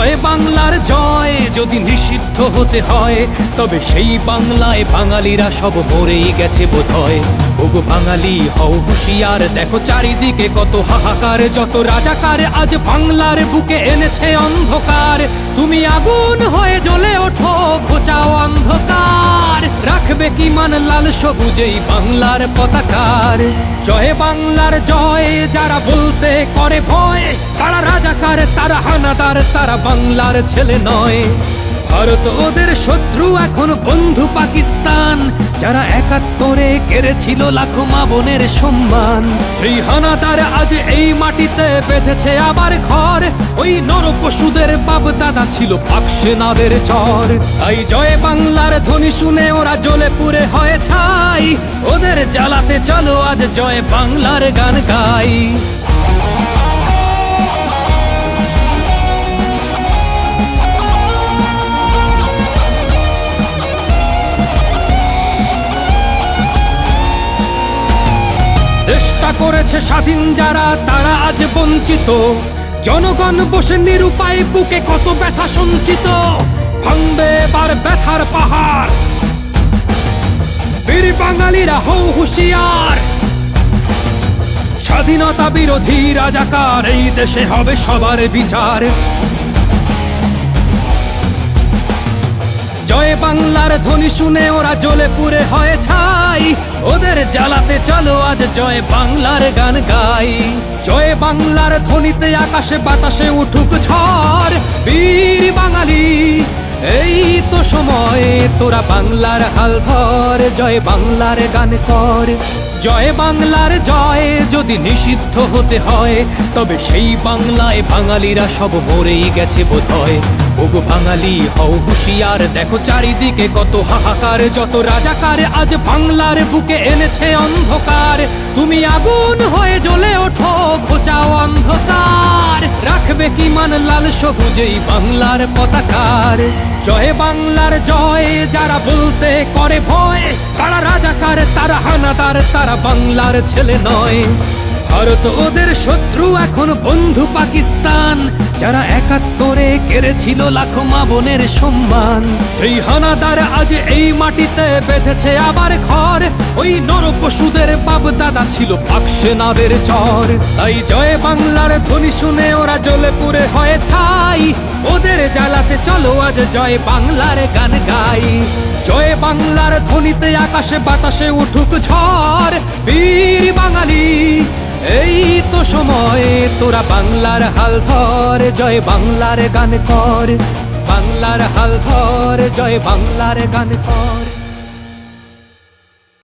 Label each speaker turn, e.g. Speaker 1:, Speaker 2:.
Speaker 1: জয় বাংলার জয় যদি নিষিদ্ধ হতে হয়, তবে সেই বাংলায় বাঙালিরা সব মরেই গেছে বোধহয়। ওগো বাঙালি হও হুঁশিয়ার, দেখো চারিদিকে কত হাহাকার, যত রাজাকার আজ বাংলার বুকে এনেছে অন্ধকার। তুমি আগুন হয়ে জ্বলে ওঠো, ঘোচাও অন্ধকার, রাখবে কি মান লাল সবুজেই বাংলার পতাকার। জয় বাংলার জয় যারা বলতে করে ভয়, তারা রাজাকার, তারা হানাদার, তারা বাংলার ছেলে নয়। ভারত ওদের শত্রু, এখন বন্ধু পাকিস্তান, যারা ৭১-এ কেড়েছিল লাখো মা বোনের সম্মান। সেই হানাদার আজ এই মাটিতে বেঁধেছে আবার ঘর, ওই নরপশুদের বাপ দাদা ছিল পাক সেনাদের চর। তাই জয় বাংলার ধ্বনি শুনে ওরা জ্বলে পুড়ে হয় ছাই, ওদের জ্বালাতে চলো আজ জয় বাংলার গান গাই। চেষ্টা করেছে স্বাধীন যারা, তারা আজ বঞ্চিত। জনগণ বসে নিরুপায়, বুকে কত ব্যথা সঞ্চিত। ভাঙবে এবার ব্যথার পাহাড়, বীর বাঙালিরা হও হুঁশিয়ার। স্বাধীনতা বিরোধী রাজাকার, এই দেশে হবে সবার বিচার। জয় বাংলার ধ্বনি শুনে ওরা জ্বলে পুড়ে হয় ছাই, ওদের জ্বালাতে চলো আজ জয় বাংলার গান গাই। জয় বাংলার ধ্বনিতে আকাশে বাতাসে উঠুক ঝড়, বীর বাঙালি এই তো সময়, তোরা বাংলার হাল ধর, জয় বাংলার গান কর। জয় বাংলার জয় যদি নিষিদ্ধ হতে হয়, তবে সেই বাংলায় বাঙালিরা সব মরেই গেছে বোধহয়। ওগো বাঙালি হও হুঁশিয়ার, দেখো চারিদিকে কত হাহাকার, যত রাজাকার আজ বাংলার বুকে এনেছে অন্ধকার। তুমি আগুন হয়ে জ্বলে ওঠো, ঘোচাও অন্ধকার, রাখবে কি মান লাল সবুজেই বাংলার পতাকার। জয় বাংলার জয় যারা বলতে করে ভয়, তারা রাজাকার, তারা হানাদার, তারা বাংলার ছেলে নয়। ভারত ওদের শত্রু, এখন বন্ধু পাকিস্তান, যারা ৭১-এ কেড়েছিল লাখো মা বোনের সম্মান। সেই হানাদার আজ এই মাটিতে বেঁধেছে আবার ঘর, ওই নরপশুদের বাপ দাদা ছিল পাক সেনাদের চর। তাই জয় বাংলার ধ্বনি শুনে ওরা জ্বলে পুড়ে হয় ছাই, ওদের জ্বালাতে চলো আজ জয় বাংলার গান গাই। জয় বাংলার ধ্বনিতে আকাশে বাতাসে উঠুক ঝড়, বীর বাঙালি এই তো সময়, তোরা বাংলার হাল ধর, জয় বাংলার গান কর। বাংলার হাল ধর, জয় বাংলার গান কর।